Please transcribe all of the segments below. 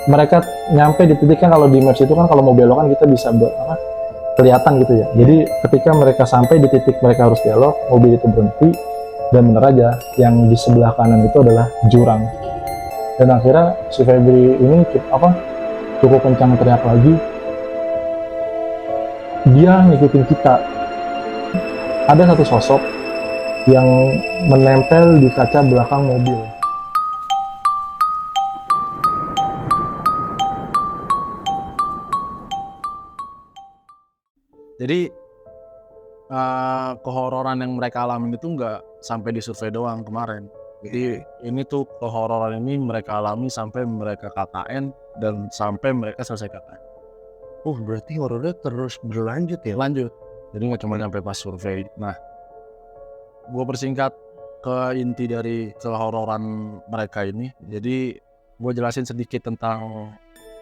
mereka nyampe di titiknya, kalau di maps itu kan kalau mau belok kan kita bisa kelihatan gitu ya. Jadi ketika mereka sampai di titik mereka harus belok, mobil itu berhenti, dan bener aja yang di sebelah kanan itu adalah jurang. Dan akhirnya si Febri ini cukup kencang teriak lagi, dia ngikutin kita. Ada satu sosok yang menempel di kaca belakang mobil. Jadi kehororan yang mereka alamin itu nggak sampai di survei doang kemarin. Jadi ini tuh kehororan ini mereka alami sampai mereka KKN dan sampai mereka selesai KKN. Berarti horornya terus berlanjut ya? Lanjut. Jadi nggak cuma sampai pas survei. Nah, gue persingkat ke inti dari kehororan mereka ini. Jadi gue jelasin sedikit tentang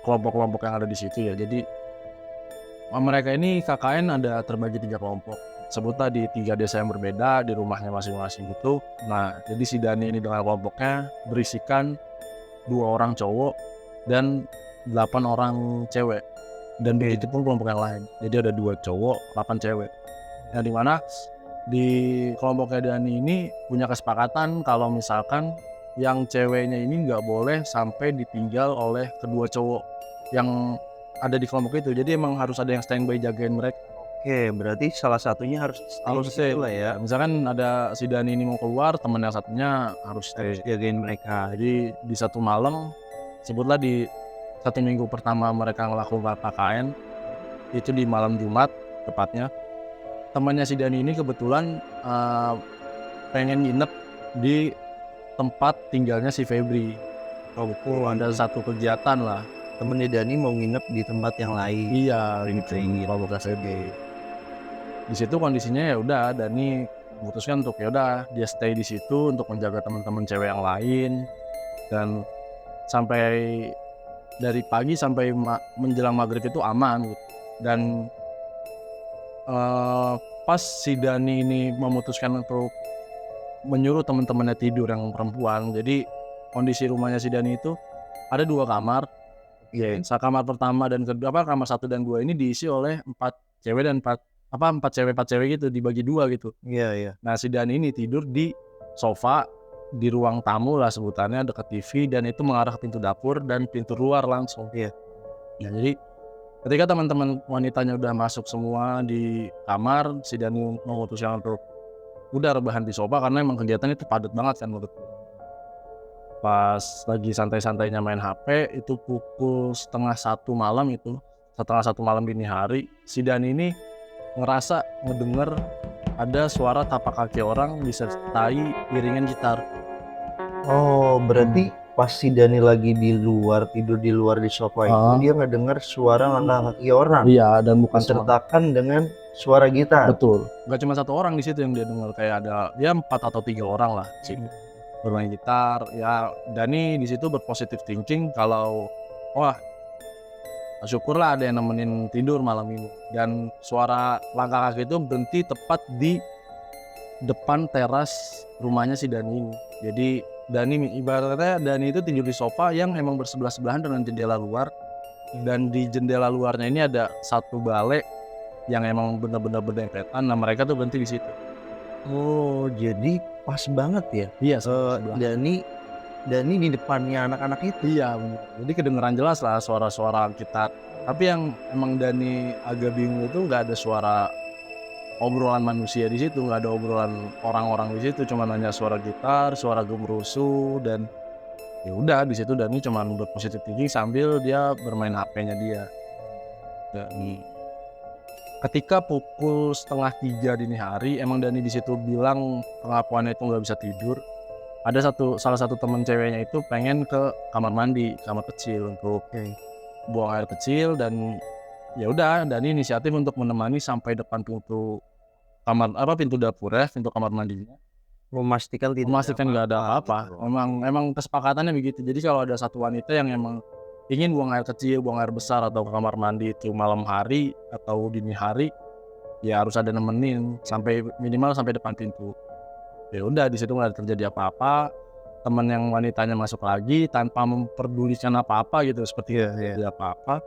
kelompok-kelompok yang ada di situ ya. Jadi mereka ini KKN ada terbagi 3 kelompok. Sebutlah di 3 desa yang berbeda di rumahnya masing-masing gitu. Nah, jadi si Dani ini dengan kelompoknya berisikan 2 orang cowok dan 8 orang cewek. Dan begitu pun kelompok yang lain. Jadi ada 2 cowok, 8 cewek. Yang dimana di kelompoknya Dani ini punya kesepakatan kalau misalkan yang ceweknya ini nggak boleh sampai ditinggal oleh kedua cowok yang ada di kelompok itu. Jadi emang harus ada yang standby jagain mereka. Oke, berarti salah satunya harus stay lah ya. Misalkan ada si Dani ini mau keluar, temen yang satunya harus stay jagain mereka. Jadi di satu malam, sebutlah di 1 minggu pertama mereka ngelakukan KKN, itu di malam Jumat tepatnya, temannya si Dani ini kebetulan pengen nginep di tempat tinggalnya si Febri. Ada satu kegiatan lah. Temennya Dani mau nginep di tempat yang lain. Iya, ini kelompok Febri. Di situ kondisinya ya udah, Dani memutuskan untuk ya udah dia stay di situ untuk menjaga teman-teman cewek yang lain, dan sampai dari pagi sampai menjelang maghrib itu aman gitu. Dan pas si Dani ini memutuskan untuk menyuruh teman-temannya tidur yang perempuan, jadi kondisi rumahnya si Dani itu ada 2 kamar. Kamar pertama dan kedua, kamar 1 dan 2 ini diisi oleh 4 cewek dan 4 cewek gitu, dibagi 2 gitu. Iya. Nah, si Dani ini tidur di sofa di ruang tamu lah sebutannya, dekat TV, dan itu mengarah ke pintu dapur dan pintu luar langsung. Iya. Nah, jadi ketika teman-teman wanitanya udah masuk semua di kamar, si Dani memutuskan untuk udah rebahan di sofa karena emang kegiatannya itu padat banget kan menurut gue. Pas lagi santai-santainya main HP, itu pukul 12:30 malam itu, 1:30 malam dini hari, si Dani ini ngerasa ngedenger ada suara tapak kaki orang disertai iringan gitar. Berarti pas si Dani lagi di luar, tidur di luar di sofa itu, dia ngedenger suara langkah kaki orang. Iya, dan bukan disertakan dengan suara gitar. Betul. Gak cuma 1 orang di situ yang dia dengar, kayak ada ya 4 atau 3 orang lah sih bermain gitar. Ya, Dani di situ berpositif thinking kalau wah, syukurlah ada yang nemenin tidur malam ini. Dan suara langkah kaki itu berhenti tepat di depan teras rumahnya si Dani ini. Jadi Dani, ibaratnya Dani itu tidur di sofa yang emang bersebelah-sebelahan dengan jendela luar, dan di jendela luarnya ini ada satu balai yang emang benar-benar berdempetan. Nah, mereka tuh berhenti di situ. Jadi pas banget ya. Iya, Dani di depannya anak-anak itu. Iya, bener. Jadi kedengeran jelas lah suara-suara gitar. Tapi yang emang Dani agak bingung itu nggak ada suara obrolan manusia di situ, nggak ada obrolan orang-orang di situ, cuma hanya suara gitar, suara gemurusu, dan ya udah di situ Dani cuma berpositif tinggi sambil dia bermain HP-nya dia. Dan ketika pukul 2:30 dini hari, emang Dani di situ bilang pengakuannya itu nggak bisa tidur. Ada salah satu teman ceweknya itu pengen ke kamar mandi, kamar kecil untuk buang air kecil, dan ya udah Dani inisiatif untuk menemani sampai depan pintu pintu dapur ya, pintu kamar mandinya. Memastikan nggak ada apa. Emang kesepakatannya begitu. Jadi kalau ada satu wanita yang emang ingin buang air kecil, buang air besar atau ke kamar mandi itu malam hari atau dini hari, ya harus ada nemenin sampai minimal sampai depan pintu. Ya udah di situ nggak terjadi apa-apa. teman yang wanitanya masuk lagi tanpa memperdulikan apa-apa gitu, seperti tidak apa-apa.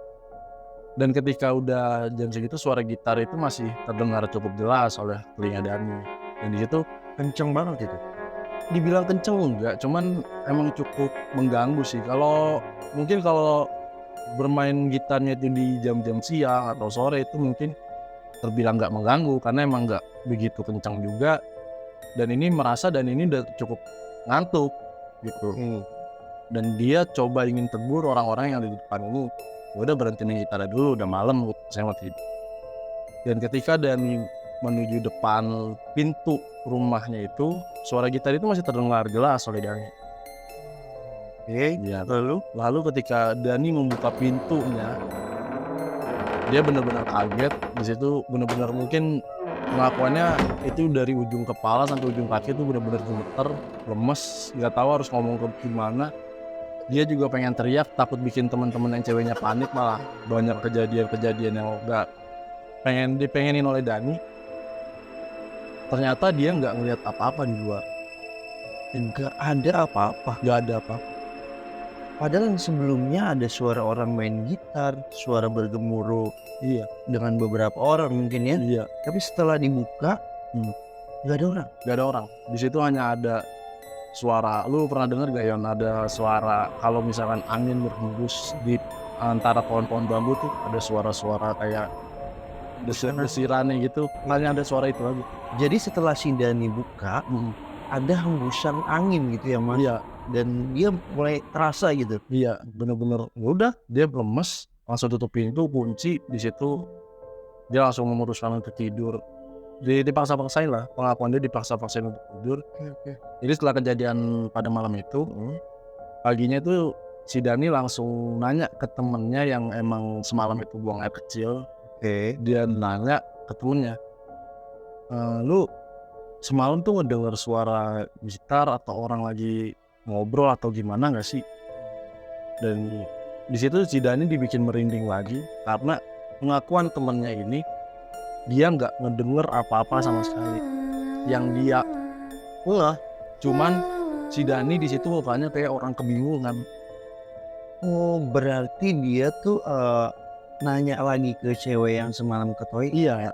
Dan ketika udah jam segitu suara gitar itu masih terdengar cukup jelas oleh telinga Dani. Dan di situ Kenceng banget itu. dibilang kenceng enggak, cuman emang cukup mengganggu sih. Mungkin kalau bermain gitarnya itu di jam-jam siang atau sore itu mungkin terbilang nggak mengganggu karena emang nggak begitu kencang juga. Dan ini udah cukup ngantuk gitu. Dan dia coba ingin tegur orang-orang yang di depan ini, udah berhenti nih gitarnya dulu, udah malam, saya mau tidur. Dan ketika Dani menuju depan pintu rumahnya itu, suara gitar itu masih terdengar jelas oleh Dani. Ya, lalu ketika Dani membuka pintunya, dia benar-benar kaget. Di situ benar-benar mungkin pengakuannya itu dari ujung kepala sampai ujung kaki itu benar-benar gemeter, lemes, nggak tahu harus ngomong ke gimana. Dia juga pengen teriak, takut bikin teman-teman yang ceweknya panik, malah banyak kejadian-kejadian yang nggak dipengenin oleh Dani. Ternyata dia nggak ngelihat apa-apa di luar. Enggak ada apa-apa. Nggak ada apa. Padahal sebelumnya ada suara orang main gitar, suara bergemuruh Iya, dengan beberapa orang mungkin ya. iya, Tapi setelah dibuka, nggak ada orang. nggak ada orang. Di situ hanya ada suara. Lu pernah dengar gak Yon, ada suara kalau misalkan angin berhembus di antara pohon-pohon bambu tuh ada suara-suara kayak desirannya gitu. Hanya ada suara itu lagi. Jadi setelah si Dani buka, ada hembusan angin gitu ya Mas. Iya, Dan dia mulai terasa gitu. iya, bener-bener. Udah, dia lemes, langsung tutup pintu, kunci. Di situ dia langsung memutuskan untuk tidur. Dipaksa-paksain lah, pengakuan dia dipaksa-paksain untuk tidur. Jadi setelah kejadian pada malam itu, paginya itu si Dani langsung nanya ke temennya yang emang semalam itu buang air kecil. Dia nanya ke temennya, lu semalam tuh ngedenger suara gitar atau orang lagi ngobrol atau gimana nggak sih? Dan di situ si Dani dibikin merinding lagi karena pengakuan temennya ini, dia nggak ngedenger apa-apa sama sekali. Yang dia cuman si Dani di situ mukanya kayak orang kebingungan. Oh, berarti dia tuh nanya lagi ke cewek yang semalam ke toilet. Iya,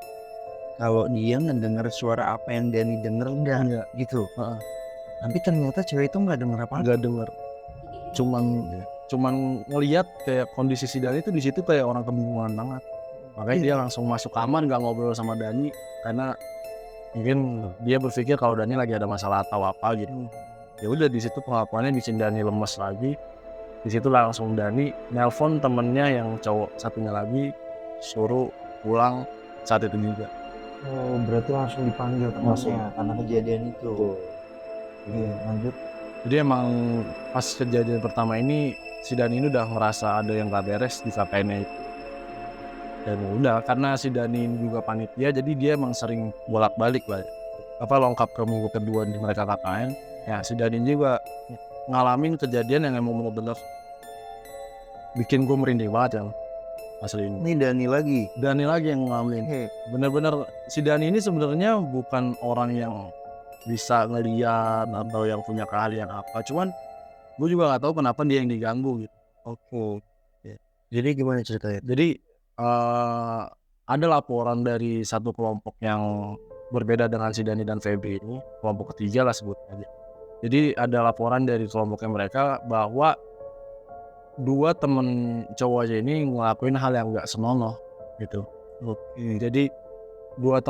Kalau dia ngedenger suara apa yang Dani denger enggak gitu. Tapi ternyata cewek itu nggak denger apa-apa. nggak denger. Cuman ngelihat kayak kondisi si Dani itu di situ kayak orang kebingungan banget. Makanya dia langsung masuk kamar, nggak ngobrol sama Dani karena mungkin dia berpikir kalau Dani lagi ada masalah atau apa gitu. Ya udah, di situ pengakuannya bikin Dani lemes lagi. Di situ langsung Dani nelpon temennya yang cowok satunya lagi, suruh pulang saat itu juga. Oh, berarti langsung dipanggil temasnya karena kejadian itu. Iya, lanjut. Jadi emang pas kejadian pertama ini si Dani ini udah ngerasa ada yang gak beres di KKN itu. Dan udah, karena si Dani ini juga panitia, jadi dia emang sering bolak-balik lengkap ke minggu kedua di mereka KKN. Ya si Dani juga ngalamin kejadian yang emang bener-bener bikin gue merinding banget ya asli ini. Ini Dani lagi yang ngalamin. Bener-bener si Dani ini sebenarnya bukan orang yang bisa ngeliat atau yang punya keahlian apa, cuman gue juga nggak tahu kenapa dia yang diganggu gitu. Jadi gimana ceritanya? Jadi ada laporan dari satu kelompok yang berbeda dengan si Dani dan Febri ini, kelompok ketiga lah sebutnya aja. Jadi ada laporan dari kelompoknya mereka bahwa dua temen cowoknya ini ngelakuin hal yang nggak senonoh gitu. Jadi dua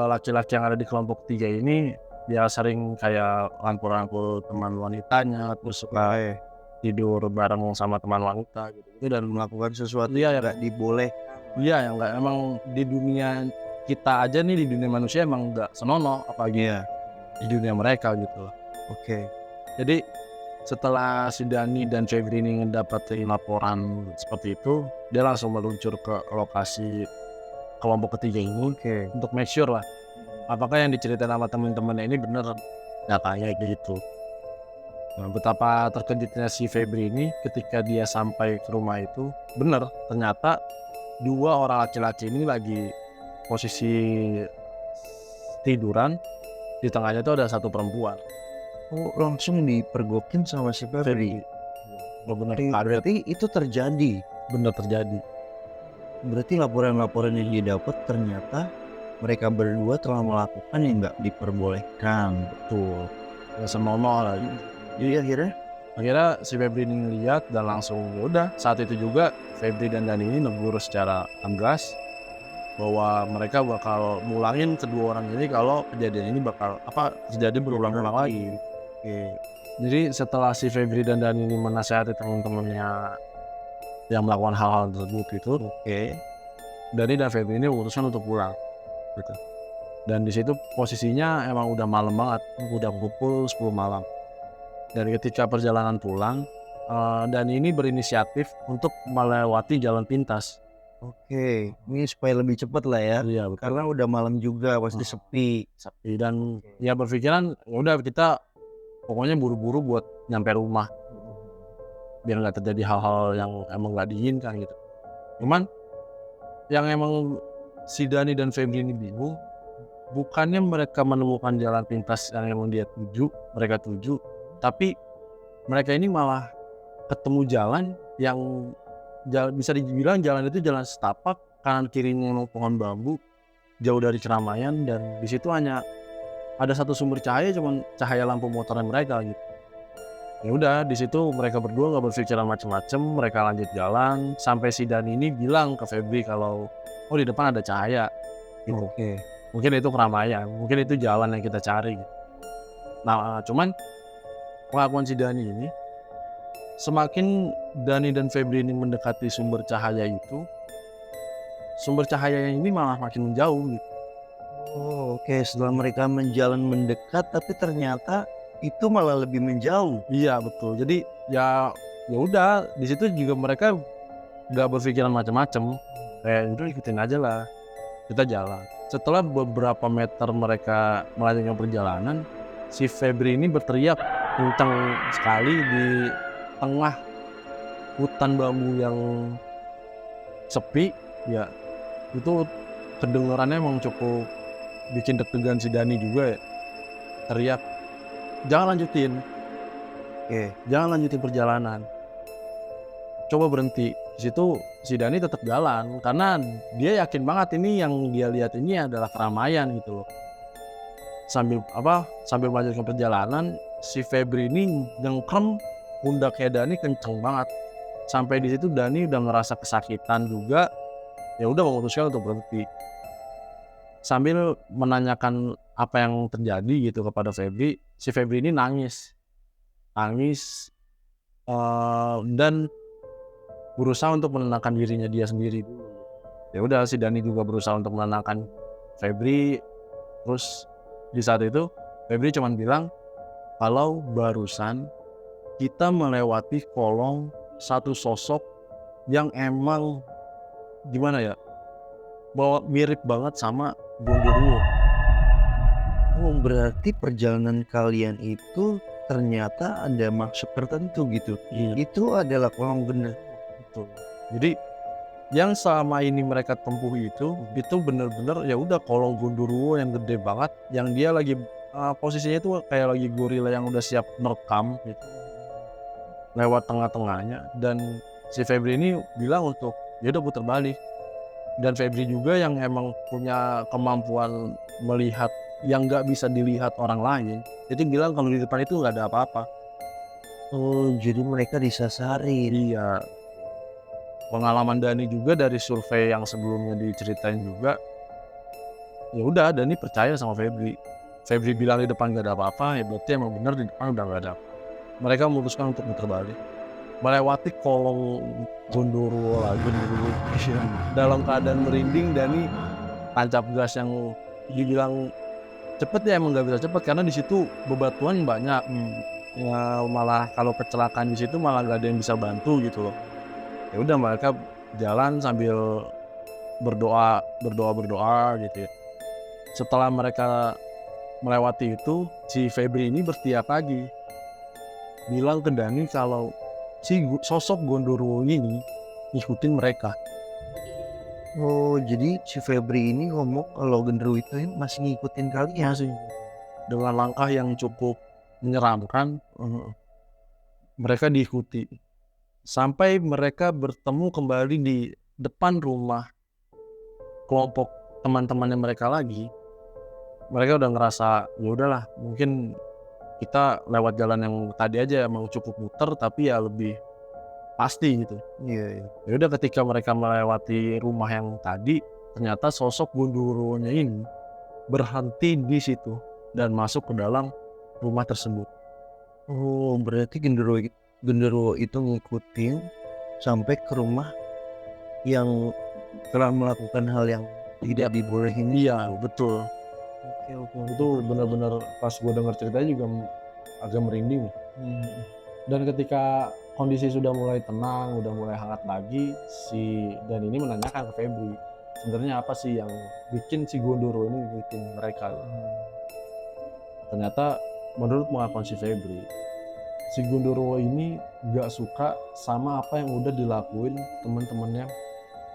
laki-laki yang ada di kelompok ketiga ini dia sering kayak rangkul-rangkul teman wanitanya, terus suka tidur bareng sama teman wanita gitu, dan Melakukan sesuatu yang nggak diboleh. Iya, yang nggak, emang di dunia kita aja nih, di dunia manusia emang nggak senonoh, apalagi di dunia mereka gitu loh. Jadi setelah si Dani dan Febri ini ngedapetin laporan seperti itu, dia langsung meluncur ke lokasi kelompok ketiga ini untuk make sure lah apakah yang diceritain sama temen-temennya ini bener datanya gitu. Nah, betapa terkejutnya si Febri ini ketika dia sampai ke rumah itu, bener ternyata dua orang laki-laki ini lagi posisi tiduran, di tengahnya itu ada satu perempuan. Oh, langsung dipergokin sama si Febri. Benar-benar Berarti, kaget, berarti itu terjadi. benar terjadi. Berarti laporan-laporan yang dia dapat ternyata mereka berdua telah melakukan yang nggak diperbolehkan. Betul. Ya senonoh lah. Jadi Akhirnya si Febri ini ngeliat dan langsung ya udah saat itu juga Febri dan Dani ini negur secara tegas bahwa mereka bakal ngulangin kedua orang ini kalau kejadian ini bakal terjadi berulang-ulang lagi. Oke. Jadi setelah si Febri dan Dani ini menasihati teman-temannya yang melakukan hal-hal tersebut itu, Dani dan Febri ini memutuskan untuk pulang. Gitu. Dan di situ posisinya emang udah malam banget, udah pukul 10 malam. Dan ketika perjalanan pulang, Dani ini berinisiatif untuk melewati jalan pintas. Oke, ini supaya lebih cepat lah ya. Iya, betul. Karena udah malam juga, pasti sepi. Dan ya berpikiran udah kita pokoknya buru-buru buat nyampe rumah biar nggak terjadi hal-hal yang emang nggak diinginkan gitu. Cuman yang emang si Dani dan Febri ini bingung, bukannya mereka menemukan jalan pintas yang emang mereka tuju, tapi mereka ini malah ketemu jalan yang bisa dibilang jalan itu jalan setapak, kanan kirinya pohon bambu, jauh dari keramaian, dan di situ hanya ada satu sumber cahaya, cuman cahaya lampu motornya mereka gitu. Ya udah di situ mereka berdua nggak berpikiran macem-macem, mereka lanjut jalan sampai si Dani ini bilang ke Febri kalau di depan ada cahaya gitu. Oke. Mungkin itu keramaian, mungkin itu jalan yang kita cari gitu. Nah cuman pengakuan si Dani ini, semakin Dani dan Febri ini mendekati sumber cahaya itu, sumber cahaya yang ini malah makin menjauh gitu. Oh, oke. Setelah mereka mendekat, tapi ternyata itu malah lebih menjauh. Iya betul. Jadi ya udah di situ juga mereka nggak berpikiran macam-macam. Kayak udah ikutin aja lah, kita jalan. Setelah beberapa meter mereka melanjutkan perjalanan, si Febri ini berteriak kencang sekali di tengah hutan bambu yang sepi. Ya itu kedengarannya emang cukup bikin deg-degan si Dani juga ya. Teriak, jangan lanjutin. Jangan lanjutin perjalanan. Coba berhenti. Di situ si Dani tetap jalan karena dia yakin banget ini yang dia lihat ini adalah keramaian gitu loh. Sambil melanjutkan perjalanan, si Febri ini ngengkrem pundaknya Dani kenceng banget. Sampai di situ Dani udah ngerasa kesakitan juga. Ya udah memutuskan untuk berhenti. Sambil menanyakan apa yang terjadi gitu kepada Febri, si Febri ini nangis dan berusaha untuk menenangkan dirinya dia sendiri dulu. Ya udah si Dani juga berusaha untuk menenangkan Febri. Terus di saat itu Febri cuma bilang kalau barusan kita melewati kolong satu sosok yang emang gimana ya, bahwa mirip banget sama Gondoruo. Oh, berarti perjalanan kalian itu ternyata ada maksud tertentu gitu. Iya. Itu adalah kolong bener. Betul. Jadi yang selama ini mereka tempuh itu benar-benar ya udah kolong Gondoruo yang gede banget, yang dia lagi posisinya itu kayak lagi gorila yang udah siap merekam gitu. Lewat tengah-tengahnya, dan si Febri ini bilang untuk ya udah putar balik. Dan Febri juga yang emang punya kemampuan melihat yang nggak bisa dilihat orang lain, jadi bilang kalau di depan itu nggak ada apa-apa. Oh, jadi mereka disasarin. Iya. Pengalaman Dani juga dari survei yang sebelumnya diceritain juga. Ya udah Dani percaya sama Febri. Febri bilang di depan nggak ada apa-apa, ya berarti emang benar di depan udah nggak ada. Mereka memutuskan untuk putar balik, melewati kolong Gondoruo lagi. Dalam keadaan merinding, Dani tancap gas yang dibilang cepet ya emang nggak bisa cepet karena di situ bebatuan banyak. Ya, malah kalau kecelakaan di situ malah nggak ada yang bisa bantu gitu loh. Ya udah mereka jalan sambil berdoa gitu ya. Setelah mereka melewati itu, si Febri ini berteriak lagi, bilang ke Dani kalau si sosok Gondoruo ini ngikutin mereka. Oh, jadi si Febri ini ngomong kalau Genderuwo itu masih ngikutin kalian. Masih dengan langkah yang cukup menyeramkan. Mereka diikuti sampai mereka bertemu kembali di depan rumah kelompok teman-temannya mereka lagi. Mereka udah ngerasa ya udahlah, mungkin kita lewat jalan yang tadi aja emang cukup muter tapi ya lebih pasti gitu. Iya. Ya udah, ketika mereka melewati rumah yang tadi, ternyata sosok Gundurwonya ini berhenti di situ dan masuk ke dalam rumah tersebut. Oh, berarti genderuwo itu ngikutin sampai ke rumah yang telah melakukan hal yang tidak dibolehin. Iya, betul. Oke. Itu benar-benar pas gue dengar ceritanya juga agak merinding. Dan ketika kondisi sudah mulai tenang, udah mulai hangat lagi, si Dan ini menanyakan ke Febri, sebenarnya apa sih yang bikin si Gondoro ini bikin mereka. Ternyata menurut pengakuan si Febri, si Gondoro ini gak suka sama apa yang udah dilakuin teman-temannya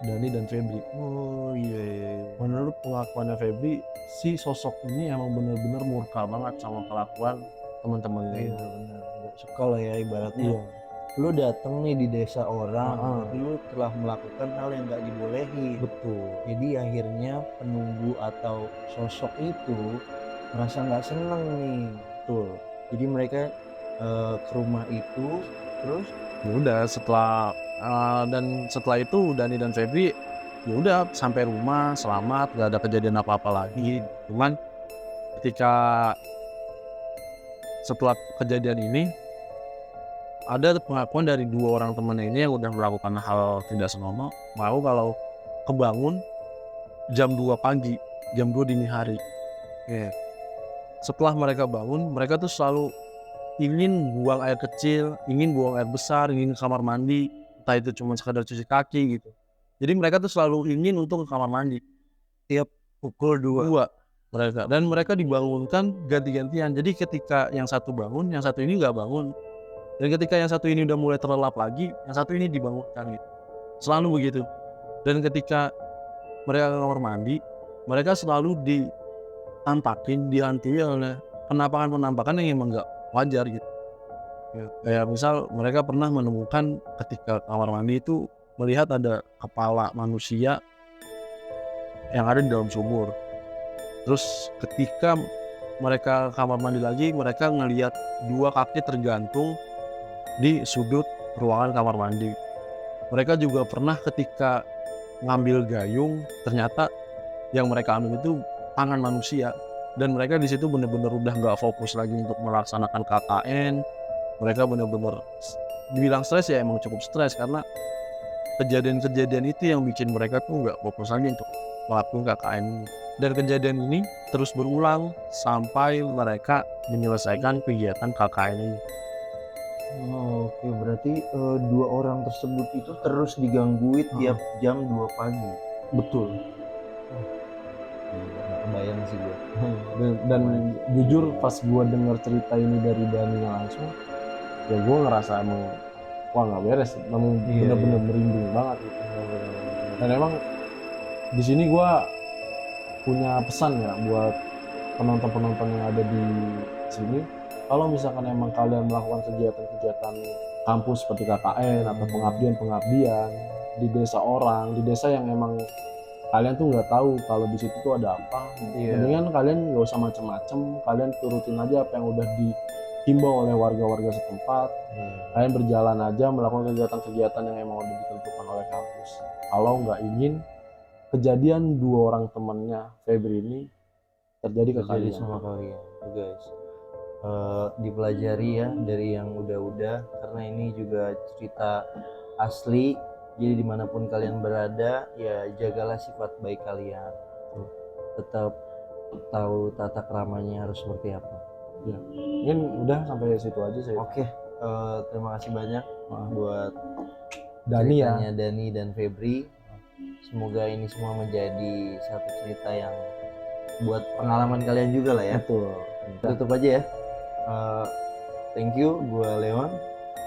Dani dan Febri. Oh iya. Menurut pengakuannya Febri, si sosok ini emang bener-bener murka banget sama kelakuan teman-temannya Iya ini. benar. Gak suka lah ya ibaratnya. Iya, Lu datang nih di desa orang, Heeh. tapi lu telah melakukan hal yang gak dibolehi. betul. Jadi akhirnya penunggu atau sosok itu merasa nggak seneng nih. Betul. Jadi mereka ke rumah itu terus Ya udah, setelah itu Dani dan Febri ya udah sampai rumah selamat, gak ada kejadian apa-apa lagi. Cuman ketika setelah kejadian ini ada pengakuan dari dua orang temannya ini yang udah melakukan hal tidak senonoh, mau kalau kebangun jam 2 pagi, jam 2 dini hari. Oke. Setelah mereka bangun, mereka tuh selalu ingin buang air kecil, ingin buang air besar, ingin ke kamar mandi, entah itu cuma sekadar cuci kaki gitu. Jadi mereka tuh selalu ingin untuk ke kamar mandi tiap Pukul 2. mereka, dan mereka dibangunkan ganti-gantian. Jadi ketika yang satu bangun, yang satu ini nggak bangun, dan ketika yang satu ini udah mulai terlelap lagi, yang satu ini dibangunkan gitu. Selalu begitu. Dan ketika mereka ke kamar mandi, mereka selalu dihantui oleh penampakan-penampakan yang emang nggak wajar gitu. Kayak misal mereka pernah menemukan ketika kamar mandi itu melihat ada kepala manusia yang ada di dalam sumur. Terus ketika mereka kamar mandi lagi, mereka ngelihat dua kaki tergantung di sudut ruangan kamar mandi. Mereka juga pernah ketika ngambil gayung, ternyata yang mereka ambil itu tangan manusia. Dan mereka di situ benar-benar udah nggak fokus lagi untuk melaksanakan KKN. Mereka benar-benar dibilang stres ya emang cukup stres, karena kejadian-kejadian itu yang bikin mereka tuh nggak fokus lagi untuk melakukan KKN. Dan kejadian ini terus berulang sampai mereka menyelesaikan kegiatan KKN ini. Oh, oke, berarti dua orang tersebut itu terus digangguin tiap jam 2 pagi. Betul. Nggak kebayang sih gue. Dan jujur pas gue dengar cerita ini dari Dani langsung, ya gue ngerasa emang wah nggak beres, emang Iya, bener-bener merinding banget gitu. Dan emang di sini gue punya pesan ya buat penonton-penonton yang ada di sini. Kalau misalkan emang kalian melakukan kegiatan-kegiatan kampus seperti KKN atau pengabdian-pengabdian di desa orang, di desa yang emang kalian tuh nggak tahu kalau di situ tuh ada apa, mendingan kalian nggak usah macem-macem, kalian turutin aja apa yang udah dihimbau oleh warga-warga setempat. Kalian berjalan aja melakukan kegiatan-kegiatan yang emang udah ditentukan oleh kampus. Kalau nggak ingin kejadian dua orang temannya Febri ini terjadi ke Jadi kalian. sama kalian tuh guys, dipelajari ya dari yang udah-udah, karena ini juga cerita asli. Jadi dimanapun kalian berada, ya jagalah sifat baik kalian. Tetap tahu tata keramanya harus seperti apa. Ya, mungkin udah sampai situ aja sih. Oke, terima kasih banyak buat Dani ya. ceritanya Dani dan Febri. Semoga ini semua menjadi satu cerita yang buat pengalaman kalian juga lah ya. Betul. Tutup aja ya. Thank you, gue Leon.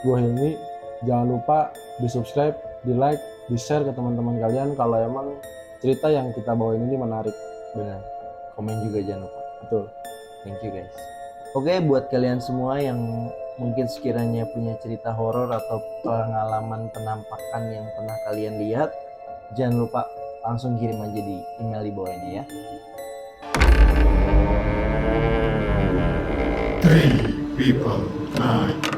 Gue Hilmi. Jangan lupa di subscribe, di like, di share ke teman-teman kalian kalau emang cerita yang kita bawain ini menarik. Benar. Komen juga jangan lupa. Betul. Thank you guys. Oke, buat kalian semua yang mungkin sekiranya punya cerita horor atau pengalaman penampakan yang pernah kalian lihat, jangan lupa langsung kirim aja di email di bawah ini ya. Three people, night.